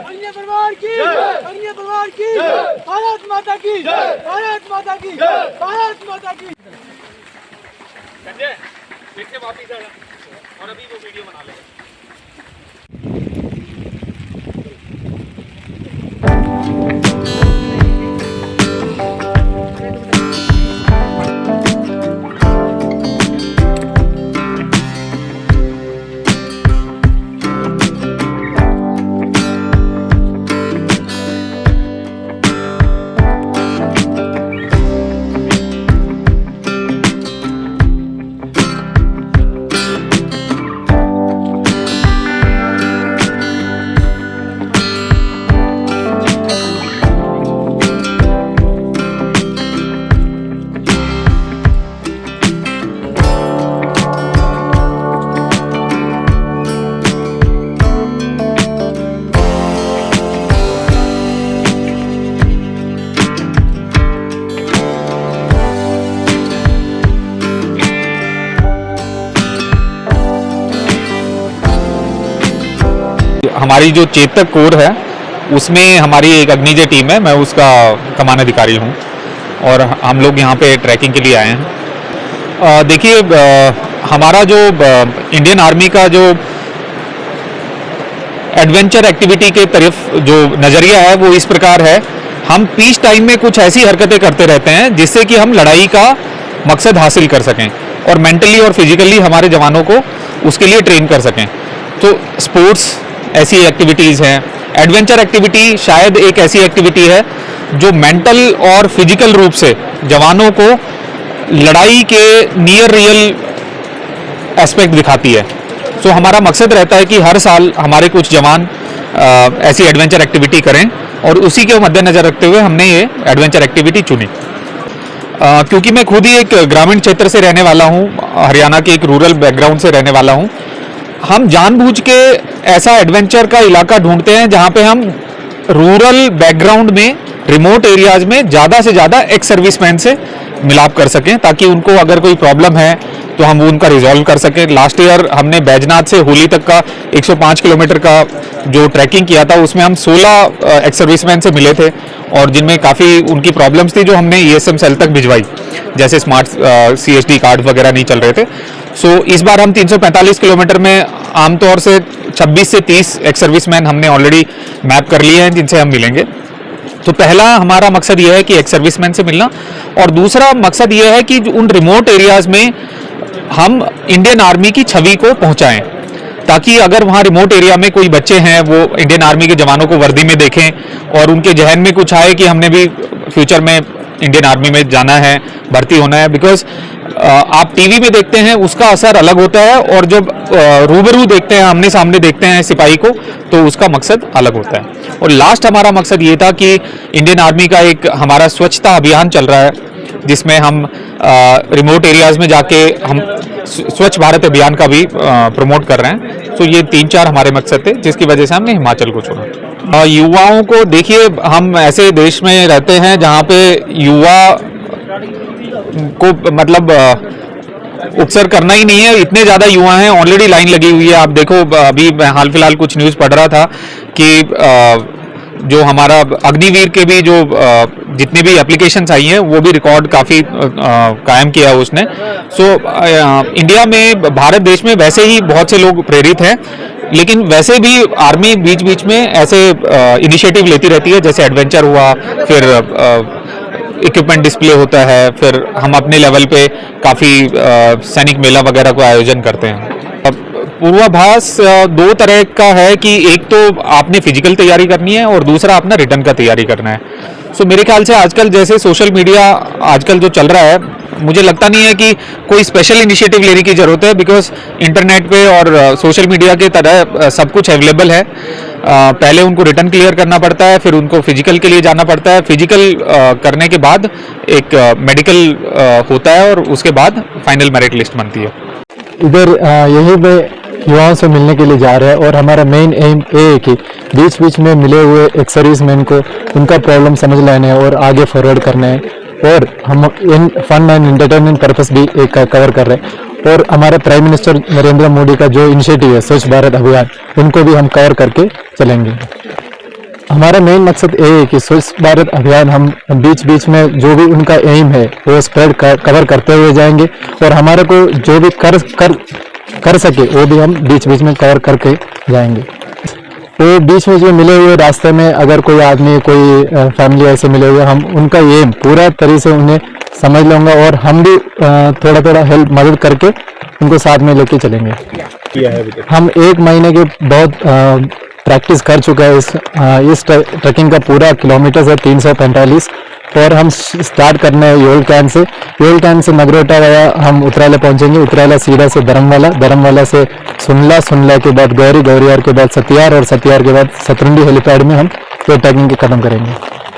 अन्य परिवार की, अन्य परिवार की, भारत माता की, भारत माता की, भारत माता की। संजय, फिर से वापिस आ और अभी वो वीडियो बना ले। हमारी जो चेतक कोर है उसमें हमारी एक अग्निजय टीम है, मैं उसका कमान अधिकारी हूँ और हम लोग यहाँ पे ट्रैकिंग के लिए आए हैं। देखिए, हमारा जो इंडियन आर्मी का जो एडवेंचर एक्टिविटी के तरफ जो नज़रिया है वो इस प्रकार है। हम पीस टाइम में कुछ ऐसी हरकतें करते रहते हैं जिससे कि हम लड़ाई का मकसद हासिल कर सकें और मेंटली और फिजिकली हमारे जवानों को उसके लिए ट्रेन कर सकें। तो स्पोर्ट्स ऐसी एक्टिविटीज़ हैं। एडवेंचर एक्टिविटी शायद एक ऐसी एक्टिविटी है जो मेंटल और फिजिकल रूप से जवानों को लड़ाई के नियर रियल एस्पेक्ट दिखाती है। सो हमारा मकसद रहता है कि हर साल हमारे कुछ जवान ऐसी एडवेंचर एक्टिविटी करें और उसी के मद्देनज़र रखते हुए हमने ये एडवेंचर एक्टिविटी चुनी। क्योंकि मैं खुद ही एक ग्रामीण क्षेत्र से रहने वाला हूँ, हरियाणा के एक रूरल बैकग्राउंड से रहने वाला हूँ। हम जानबूझ के ऐसा एडवेंचर का इलाका ढूंढते हैं जहाँ पे हम रूरल बैकग्राउंड में, रिमोट एरियाज़ में ज़्यादा से ज़्यादा एक्स सर्विसमैन से मिलाप कर सकें, ताकि उनको अगर कोई प्रॉब्लम है तो हम उनका रिजॉल्व कर सकें। लास्ट ईयर हमने बैजनाथ से होली तक का 105 किलोमीटर का जो ट्रैकिंग किया था उसमें हम 16 एक्स सर्विसमैन से मिले थे और जिनमें काफ़ी उनकी प्रॉब्लम्स थी जो हमने ESM सेल तक भिजवाई, जैसे स्मार्ट CSD कार्ड वगैरह नहीं चल रहे थे। सो इस बार हम 345 किलोमीटर में आमतौर से 26 से 30 एक्स सर्विसमैन हमने ऑलरेडी मैप कर लिए हैं जिनसे हम मिलेंगे। तो पहला हमारा मकसद यह है कि एक्स सर्विसमैन से मिलना, और दूसरा मकसद यह है कि उन रिमोट एरियाज़ में हम इंडियन आर्मी की छवि को पहुंचाएं, ताकि अगर वहाँ रिमोट एरिया में कोई बच्चे हैं वो इंडियन आर्मी के जवानों को वर्दी में देखें और उनके जहन में कुछ आए कि हमने भी फ्यूचर में इंडियन आर्मी में जाना है, भर्ती होना है। बिकॉज आप टीवी में देखते हैं उसका असर अलग होता है और जब रूबरू देखते हैं, आमने सामने देखते हैं सिपाही को, तो उसका मकसद अलग होता है। और लास्ट हमारा मकसद ये था कि इंडियन आर्मी का एक हमारा स्वच्छता अभियान चल रहा है जिसमें हम रिमोट एरियाज़ में जाके हम स्वच्छ भारत अभियान का भी प्रमोट कर रहे हैं। तो ये 3-4 हमारे मकसद थे जिसकी वजह से हमने हिमाचल को चुना। युवाओं को देखिए, हम ऐसे देश में रहते हैं जहाँ पे युवा को मतलब उपसर करना ही नहीं है, इतने ज़्यादा युवा हैं, ऑलरेडी लाइन लगी हुई है। आप देखो, अभी मैं हाल फिलहाल कुछ न्यूज़ पढ़ रहा था कि जो हमारा अग्निवीर के भी जो जितने भी एप्लीकेशंस आई हैं वो भी रिकॉर्ड काफ़ी कायम किया है उसने। सो इंडिया में, भारत देश में वैसे ही बहुत से लोग प्रेरित हैं, लेकिन वैसे भी आर्मी बीच बीच में ऐसे इनिशिएटिव लेती रहती है, जैसे एडवेंचर हुआ, फिर इक्विपमेंट डिस्प्ले होता है, फिर हम अपने लेवल पे काफ़ी सैनिक मेला वगैरह को आयोजन करते हैं। पूर्वाभास 2 तरह का है कि एक तो आपने फिजिकल तैयारी करनी है और दूसरा अपना रिटर्न का तैयारी करना है। सो मेरे ख्याल से आजकल जैसे सोशल मीडिया आजकल जो चल रहा है, मुझे लगता नहीं है कि कोई स्पेशल इनिशिएटिव लेने की ज़रूरत है, बिकॉज इंटरनेट पे और सोशल मीडिया के तरह सब कुछ अवेलेबल है। पहले उनको रिटर्न क्लियर करना पड़ता है, फिर उनको फिजिकल के लिए जाना पड़ता है, फिजिकल करने के बाद एक मेडिकल होता है और उसके बाद फाइनल मेरिट लिस्ट बनती है। इधर यही पे युवाओं से मिलने के लिए जा रहे हैं और हमारा मेन एम ये है कि बीच बीच में मिले हुए एक सर्विसमैन को उनका प्रॉब्लम समझ लेने और आगे फॉरवर्ड करने हैं, और हम इन फन एंड एंटरटेनमेंट पर्पस भी एक कवर कर रहे हैं। और हमारे प्राइम मिनिस्टर नरेंद्र मोदी का जो इनिशिएटिव है स्वच्छ भारत अभियान, उनको भी हम कवर करके चलेंगे। हमारा मेन मकसद ये है कि स्वच्छ भारत अभियान हम बीच बीच में जो भी उनका एम है वो स्प्रेड कवर करते हुए जाएंगे और हमारे को जो भी कर सके वो भी हम बीच बीच में कवर करके जाएंगे। वो बीच बीच में मिले हुए रास्ते में अगर कोई आदमी कोई फैमिली ऐसे मिले हुए, हम उनका एम पूरा तरीके से उन्हें समझ लूँगा और हम भी थोड़ा थोड़ा हेल्प मदद करके उनको साथ में लेके चलेंगे। हम 1 महीने के बहुत प्रैक्टिस कर चुका है इस ट्रैकिंग का पूरा किलोमीटर है 345 और हम स्टार्ट करने हैं Yol can say Nagrota via हम उतराला पहुंचेंगे, उतराला सीधा से धर्मवाला से सुनला के बाद गौरियार के बाद सतियार और सतियार के बाद सतरुंडी हेलीपैड में हम ये ट्रैकिंग के खत्म करेंगे।